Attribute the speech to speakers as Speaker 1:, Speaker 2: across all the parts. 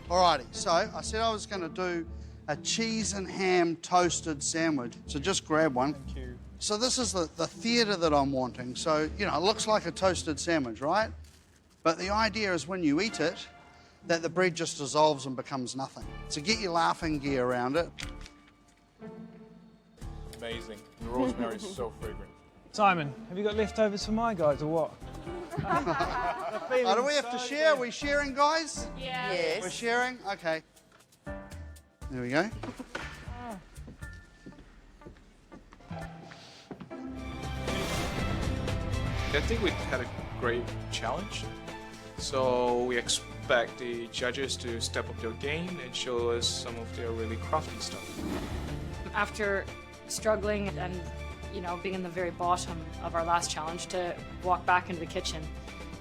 Speaker 1: Alrighty, so I said I was going to do a cheese and ham toasted sandwich. So just grab one.
Speaker 2: Thank you.
Speaker 1: So this is the theatre that I'm wanting. So, you know, it looks like a toasted sandwich, right? But the idea is when you eat it, that the bread just dissolves and becomes nothing. So get your laughing gear around it.
Speaker 2: Amazing. The rosemary is so fragrant.
Speaker 3: Simon, have you got leftovers for my guys or what?
Speaker 1: Oh, do we have to share? Are we sharing, guys?
Speaker 4: Yeah.
Speaker 5: Yes.
Speaker 1: We're sharing? Okay. There we go.
Speaker 2: I think we had a great challenge. So we expect the judges to step up their game and show us some of their really crafty stuff.
Speaker 4: After struggling and, you know, being in the very bottom of our last challenge, to walk back into the kitchen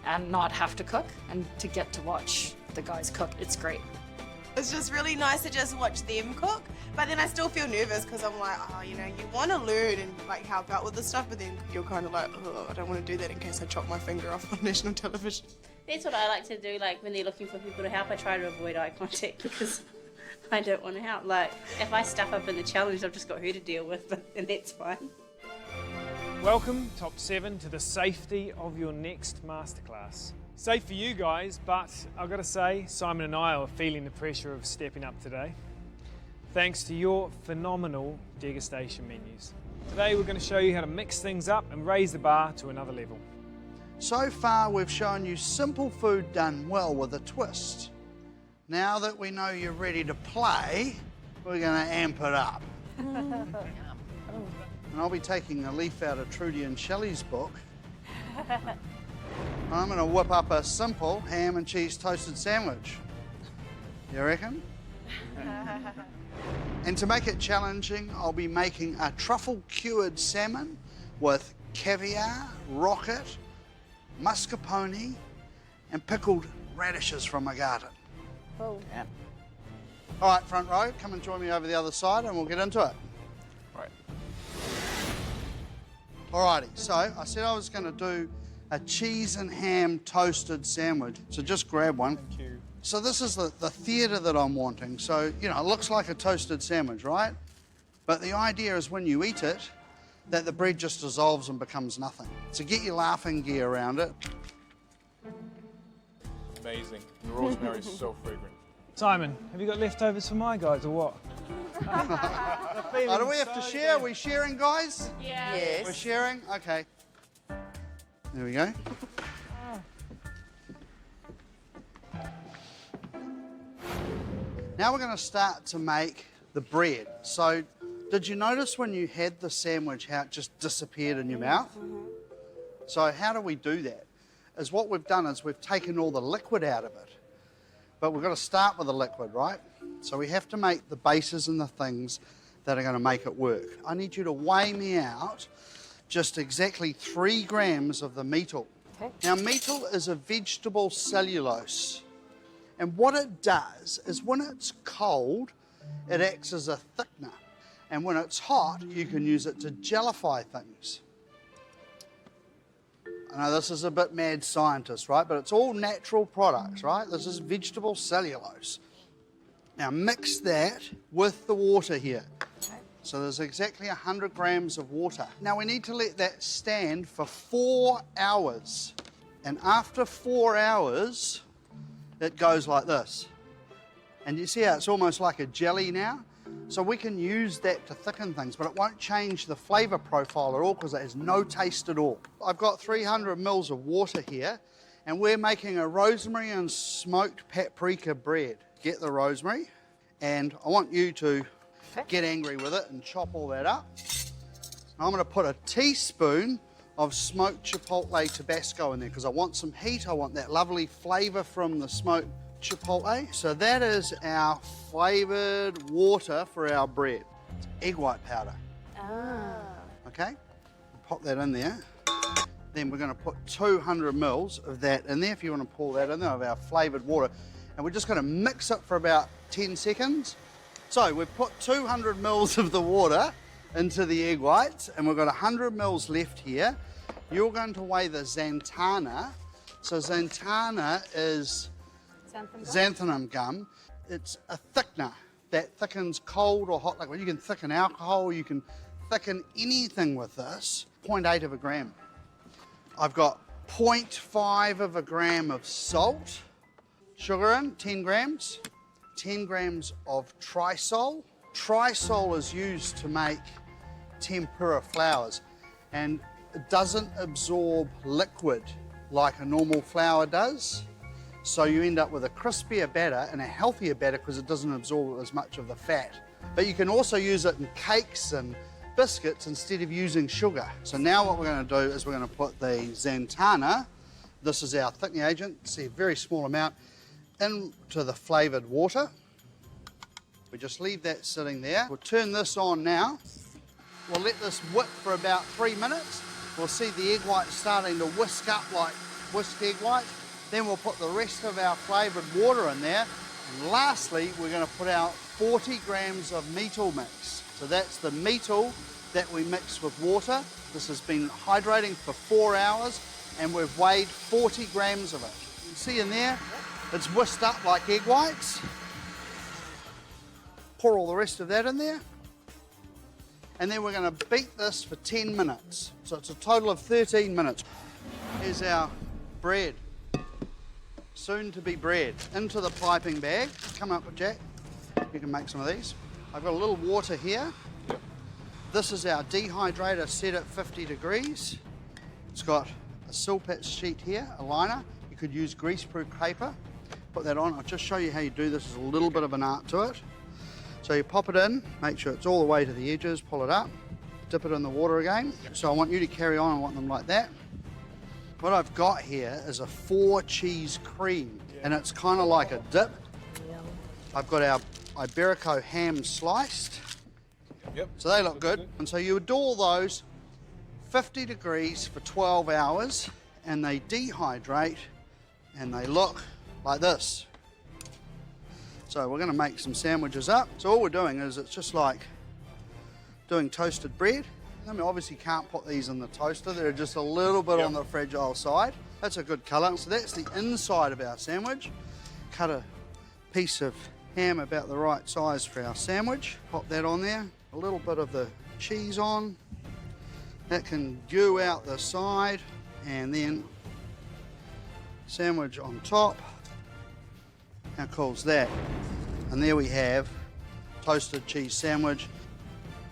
Speaker 4: and not have to cook and to get to watch the guys cook, it's great.
Speaker 5: It's just really nice to just watch them cook, but then I still feel nervous because I'm like, oh, you know, you want to learn and like help out with the stuff, but then you're kind of like, oh, I don't want to do that in case I chop my finger off on national television.
Speaker 6: That's what I like to do, like when they're looking for people to help, I try to avoid eye contact because I don't want to help. Like, if I stuff up in the challenge, I've just got her to deal with, and that's fine.
Speaker 3: Welcome, Top 7, to the safety of your next masterclass. Safe for you guys, but I've got to say, Simon and I are feeling the pressure of stepping up today, thanks to your phenomenal degustation menus. Today we're going to show you how to mix things up and raise the bar to another level.
Speaker 1: So far, we've shown you simple food done well with a twist. Now that we know you're ready to play, we're going to amp it up. And I'll be taking a leaf out of Trudy and Shelley's book. I'm going to whip up a simple ham and cheese toasted sandwich. You reckon? And to make it challenging, I'll be making a truffle-cured salmon with caviar, rocket, mascarpone, and pickled radishes from my garden.
Speaker 6: Oh.
Speaker 1: Yeah. All right, front row, come and join me over the other side and we'll get into it.
Speaker 2: Right.
Speaker 1: Alrighty, so I said I was going to do a cheese and ham toasted sandwich. So just grab one.
Speaker 2: Thank you.
Speaker 1: So this is the theatre that I'm wanting. So, you know, it looks like a toasted sandwich, right? But the idea is when you eat it, that the bread just dissolves and becomes nothing. So get your laughing gear around it.
Speaker 2: Amazing. The rosemary is so fragrant.
Speaker 3: Simon, have you got leftovers for my guys or what?
Speaker 1: Oh, do we have to share? Are we sharing, guys?
Speaker 4: Yeah.
Speaker 5: Yes.
Speaker 1: We're sharing? Okay. There we go. Now we're going to start to make the bread. So, did you notice when you had the sandwich how it just disappeared in your mouth? So how do we do that? Is what we've done is we've taken all the liquid out of it. But we've got to start with the liquid, right? So we have to make the bases and the things that are going to make it work. I need you to weigh me out just exactly 3 grams of the meatle.
Speaker 4: Okay.
Speaker 1: Now, meatle is a vegetable cellulose. And what it does is when it's cold, it acts as a thickener. And when it's hot, you can use it to gellify things. I know this is a bit mad scientist, right? But it's all natural products, right? This is vegetable cellulose. Now mix that with the water here. So there's exactly 100 grams of water. Now we need to let that stand for 4 hours. And after 4 hours, it goes like this. And you see how it's almost like a jelly now? So we can use that to thicken things, but it won't change the flavour profile at all because it has no taste at all. I've got 300 mils of water here, and we're making a rosemary and smoked paprika bread. Get the rosemary, and I want you to get angry with it and chop all that up. I'm going to put a teaspoon of smoked chipotle Tabasco in there because I want some heat. I want that lovely flavour from the smoked chipotle. So that is our flavoured water for our bread. It's egg white powder. Okay, pop that in there. Then we're going to put 200 mils of that in there, if you want to pour that in there, of our flavoured water. And we're just going to mix it for about 10 seconds. So we've put 200 mils of the water into the egg whites, and we've got 100 mils left here. You're going to weigh the xanthana. So xanthana is xanthanum gum. It's a thickener that thickens cold or hot liquid. You can thicken alcohol, you can thicken anything with this. 0.8 of a gram. I've got 0.5 of a gram of salt, sugar in, 10 grams, 10 grams of trisol. Trisol is used to make tempura flours, and it doesn't absorb liquid like a normal flour does. So you end up with a crispier batter and a healthier batter because it doesn't absorb as much of the fat. But you can also use it in cakes and biscuits instead of using sugar. So now what we're going to do is we're going to put the xanthana, this is our thickening agent, see a very small amount, into the flavoured water. We just leave that sitting there. We'll turn this on now. We'll let this whip for about 3 minutes. We'll see the egg whites starting to whisk up like whisked egg whites. Then we'll put the rest of our flavoured water in there. And lastly, we're going to put out 40 grams of meatle mix. So that's the meatle that we mix with water. This has been hydrating for 4 hours and we've weighed 40 grams of it. You see in there, it's whisked up like egg whites. Pour all the rest of that in there. And then we're going to beat this for 10 minutes. So it's a total of 13 minutes. Here's our bread. Soon to be bread. Into the piping bag. Come up with Jack. You can make some of these. I've got a little water here. This is our dehydrator set at 50 degrees. It's got a silpat sheet here, a liner. You could use greaseproof paper. Put that on. I'll just show you how you do this. There's a little bit of an art to it. So you pop it in, make sure it's all the way to the edges, pull it up, dip it in the water again. So I want you to carry on, I want them like that. What I've got here is a 4 cheese cream, and it's kind of like a dip. I've got our Iberico ham sliced.
Speaker 2: Yep.
Speaker 1: So they look good. And so you would do all those 50 degrees for 12 hours, and they dehydrate, and they look like this. So we're going to make some sandwiches up. So all we're doing is it's just like doing toasted bread. I mean, obviously can't put these in the toaster. They're just a little bit on the fragile side. That's a good colour. So that's the inside of our sandwich. Cut a piece of ham about the right size for our sandwich. Pop that on there. A little bit of the cheese on. That can dew out the side. And then sandwich on top. How cool's that? And there we have toasted cheese sandwich.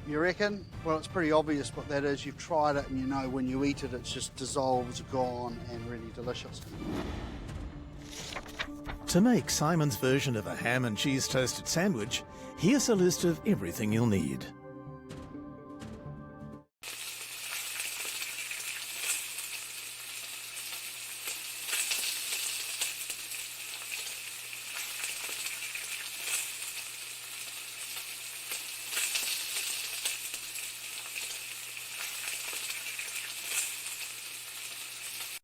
Speaker 1: You reckon? Well, it's pretty obvious what that is. You've tried it and you know when you eat it, it's just dissolves, gone, and really delicious.
Speaker 7: To make Simon's version of a ham and cheese toasted sandwich, here's a list of everything you'll need.